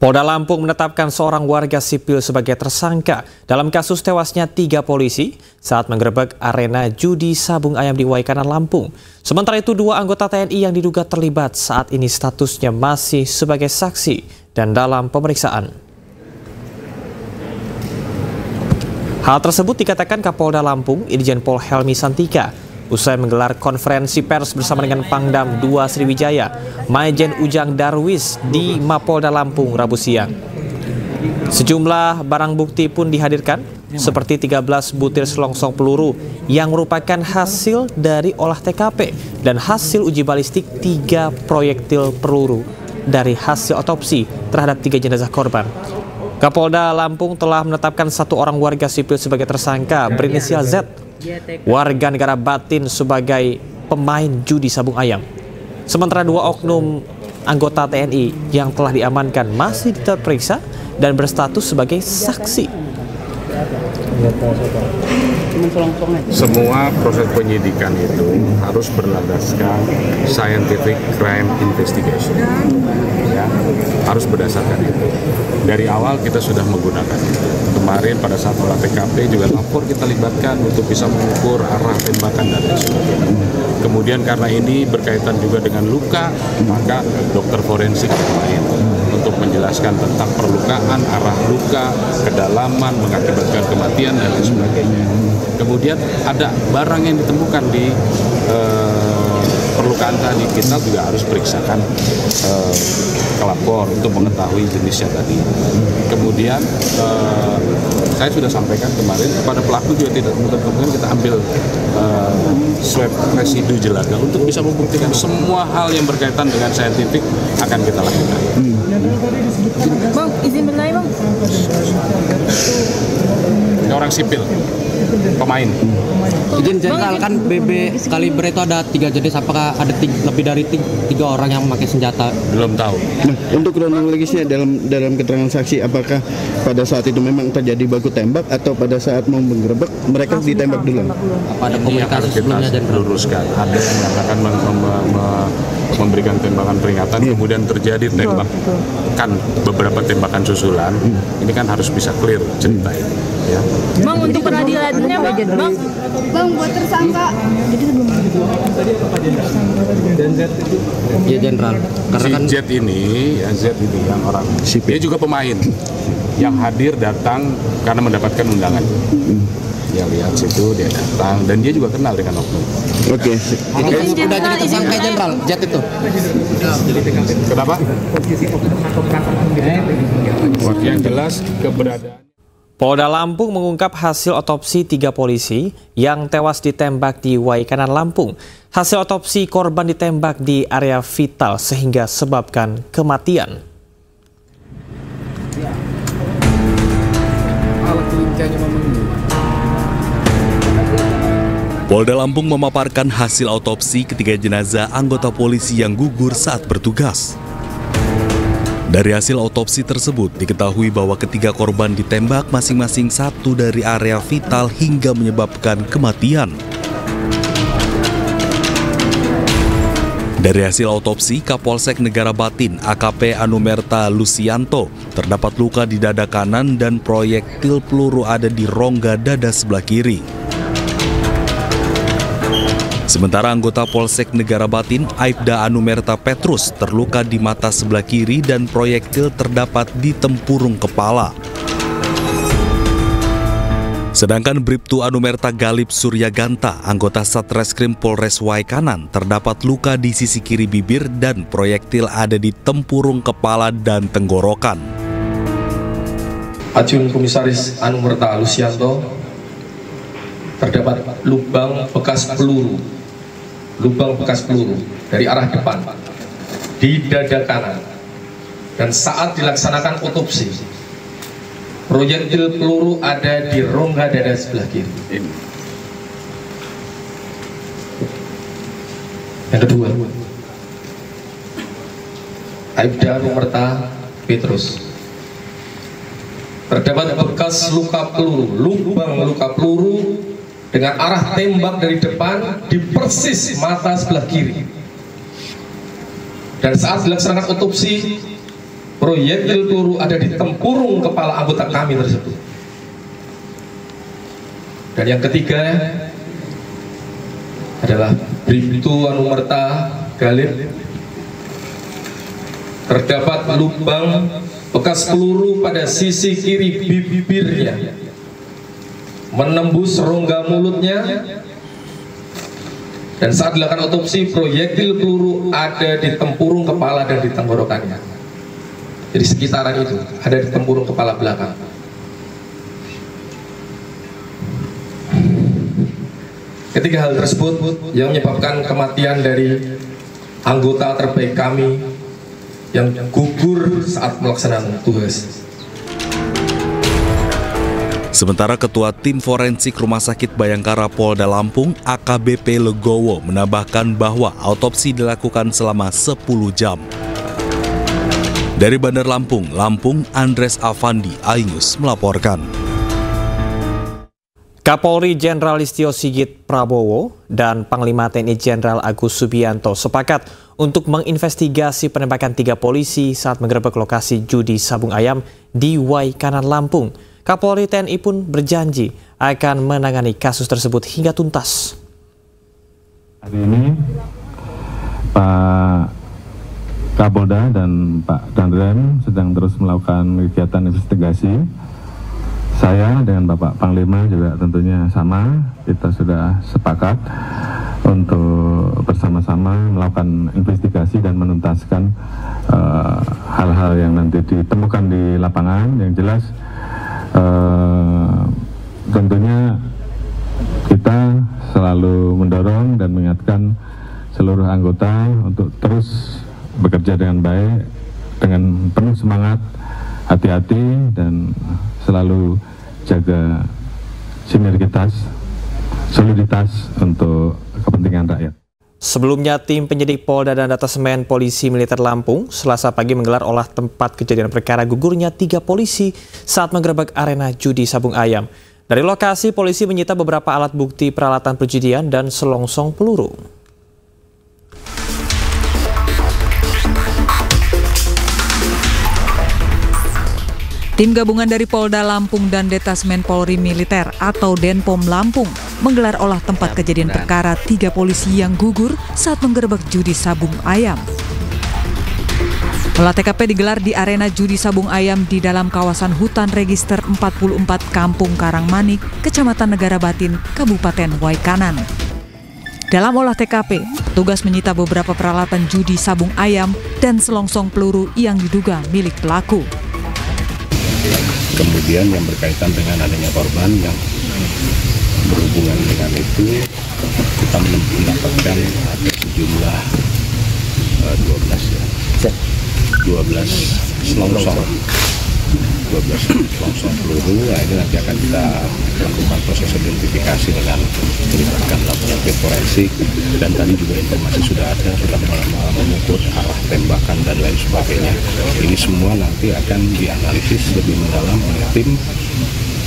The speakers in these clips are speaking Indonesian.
Polda Lampung menetapkan seorang warga sipil sebagai tersangka dalam kasus tewasnya 3 polisi saat menggerebek arena judi sabung ayam di Waikanan, Lampung. Sementara itu 2 anggota TNI yang diduga terlibat saat ini statusnya masih sebagai saksi dan dalam pemeriksaan. Hal tersebut dikatakan Kapolda Lampung, Irjen Pol Helmi Santika, usai menggelar konferensi pers bersama dengan Pangdam 2 Sriwijaya, Majen Ujang Darwis di Mapolda Lampung Rabu siang. Sejumlah barang bukti pun dihadirkan, seperti 13 butir selongsong peluru yang merupakan hasil dari olah TKP dan hasil uji balistik 3 proyektil peluru dari hasil otopsi terhadap 3 jenazah korban. Kapolda Lampung telah menetapkan 1 orang warga sipil sebagai tersangka berinisial Z, warga negara Batin sebagai pemain judi sabung ayam. Sementara 2 oknum anggota TNI yang telah diamankan masih terperiksa dan berstatus sebagai saksi. Semua proses penyidikan itu harus berlandaskan scientific crime investigation, ya, harus berdasarkan itu. Dari awal kita sudah menggunakan itu. Kemarin pada saat olah TKP juga lapor kita libatkan untuk bisa mengukur arah tembakan dan lain sebagainya. Kemudian karena ini berkaitan juga dengan luka, maka dokter forensik bermain untuk menjelaskan tentang perlukaan, arah luka, kedalaman, mengakibatkan kematian dan lain sebagainya. Kemudian ada barang yang ditemukan di perlukaan tadi, kita juga harus periksakan ke lapor untuk mengetahui jenisnya tadi. Kemudian saya sudah sampaikan kemarin kepada pelaku juga tidak temukan, kemudian kita ambil swab residu jelaga untuk bisa membuktikan semua hal yang berkaitan dengan saintifik akan kita lakukan. Bang, izin bertanya bang. Ini orang sipil, pemain. Izin jenderal, kan BB kaliber itu ada 3 jenis, apakah ada lebih dari 3 orang yang memakai senjata? Belum tahu. Nah, untuk kronologisnya dalam keterangan saksi, apakah pada saat itu memang terjadi baku tembak atau pada saat mau menggerebek mereka ditembak dulu? Apa ada Ini yang komunikasi harus kita sebelumnya dan luruskan. Ada yang mengatakan memberikan tembakan peringatan, kemudian terjadi tembakan, beberapa tembakan susulan. Ini kan harus bisa clear cerita ini, ya. Bang, untuk peradilannya bang. Bang, buat tersangka. ya jenderal, karena kan Z ini, ya Z ini yang orang sipil, dia juga pemain yang hadir datang karena mendapatkan undangan. Ya lihat situ dia datang dan dia juga kenal dengan oknum. Oke. udah jadi tersangka jenderal, Jet itu. Kenapa? Yang jelas keberadaan. Polda Lampung mengungkap hasil otopsi 3 polisi yang tewas ditembak di Waikanan, Lampung. Hasil otopsi korban ditembak di area vital sehingga sebabkan kematian. Polda Lampung memaparkan hasil otopsi ketiga jenazah anggota polisi yang gugur saat bertugas. Dari hasil otopsi tersebut diketahui bahwa ketiga korban ditembak masing-masing 1 dari area vital hingga menyebabkan kematian. Dari hasil otopsi, Kapolsek Negara Batin AKP Anumerta Lusianto terdapat luka di dada kanan dan proyektil peluru ada di rongga dada sebelah kiri. Sementara anggota Polsek Negara Batin, Aibda Anumerta Petrus, terluka di mata sebelah kiri dan proyektil terdapat di tempurung kepala. Sedangkan Bribtu Anumerta Galip Suryaganta, anggota Satreskrim Polres Waikanan, terdapat luka di sisi kiri bibir dan proyektil ada di tempurung kepala dan tenggorokan. Ajun Komisaris Anumerta Lusianto, terdapat lubang bekas peluru dari arah depan di dada kanan, dan saat dilaksanakan otopsi proyektil peluru ada di rongga dada sebelah kiri. Yang kedua, Aibda Anumerta Petrus, terdapat bekas luka peluru, lubang luka peluru dengan arah tembak dari depan di persis mata sebelah kiri. Dan saat dilaksanakan otopsi proyektil peluru ada di tempurung kepala anggota kami tersebut. Dan yang ketiga adalah Bribtu Anumerta Galib. Terdapat lubang bekas peluru pada sisi kiri bibirnya, menembus rongga mulutnya, dan saat dilakukan otopsi proyektil peluru ada di tempurung kepala dan di tenggorokannya. Jadi sekitaran itu ada di tempurung kepala belakang. Ketiga hal tersebut yang menyebabkan kematian dari anggota terbaik kami yang gugur saat melaksanakan tugas. Sementara Ketua Tim Forensik Rumah Sakit Bayangkara Polda Lampung, AKBP Legowo, menambahkan bahwa autopsi dilakukan selama 10 jam. Dari Bandar Lampung, Andres Afandi, iNews melaporkan. Kapolri Jenderal Listio Sigit Prabowo dan Panglima TNI Jenderal Agus Subianto sepakat untuk menginvestigasi penembakan 3 polisi saat menggerebek lokasi judi sabung ayam di Waikanan, Lampung. Kapolri TNI pun berjanji akan menangani kasus tersebut hingga tuntas. Hari ini Pak Kapolda dan Pak Danrem sedang terus melakukan kegiatan investigasi. Saya dengan Bapak Panglima juga tentunya sama, kita sudah sepakat untuk bersama-sama melakukan investigasi dan menuntaskan hal-hal yang nanti ditemukan di lapangan. Yang jelas tentunya kita selalu mendorong dan mengingatkan seluruh anggota untuk terus bekerja dengan baik, dengan penuh semangat, hati-hati, dan selalu jaga sinergitas, soliditas untuk kepentingan rakyat. Sebelumnya, tim penyidik Polda dan Detasemen Polisi Militer Lampung Selasa pagi menggelar olah tempat kejadian perkara gugurnya 3 polisi saat menggerebek arena judi sabung ayam. Dari lokasi, polisi menyita beberapa alat bukti peralatan perjudian dan selongsong peluru. Tim gabungan dari Polda Lampung dan Detasemen Polri Militer atau Denpom Lampung menggelar olah tempat kejadian perkara 3 polisi yang gugur saat menggerebek judi sabung ayam. Olah TKP digelar di arena judi sabung ayam di dalam kawasan hutan register 44 Kampung Karangmanik, Kecamatan Negara Batin, Kabupaten Waikanan. Dalam olah TKP, petugas menyita beberapa peralatan judi sabung ayam dan selongsong peluru yang diduga milik pelaku. Kemudian yang berkaitan dengan adanya korban yang berhubungan dengan itu, kita mendapatkan ada sejumlah 12 selongsong peluru. Nah, ini nanti akan kita lakukan proses identifikasi dengan melibatkan laboratorium forensik, dan tadi juga informasi sudah mengukur arah tembakan dan lain sebagainya. Ini semua nanti akan dianalisis lebih mendalam oleh tim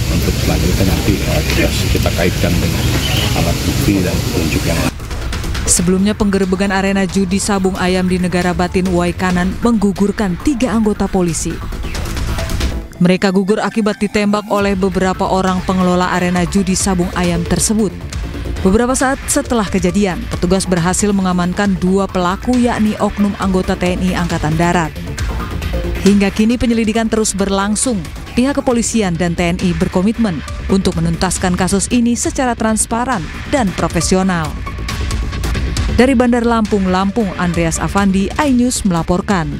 untuk selanjutnya nanti kita kaitkan dengan alat bukti dan petunjuk yang lain. Sebelumnya, penggerebekan arena judi sabung ayam di Negara Batin Waikanan menggugurkan 3 anggota polisi. Mereka gugur akibat ditembak oleh beberapa orang pengelola arena judi sabung ayam tersebut. Beberapa saat setelah kejadian, petugas berhasil mengamankan 2 pelaku, yakni oknum anggota TNI Angkatan Darat. Hingga kini penyelidikan terus berlangsung. Pihak kepolisian dan TNI berkomitmen untuk menuntaskan kasus ini secara transparan dan profesional. Dari Bandar Lampung, Andreas Afandi, iNews melaporkan.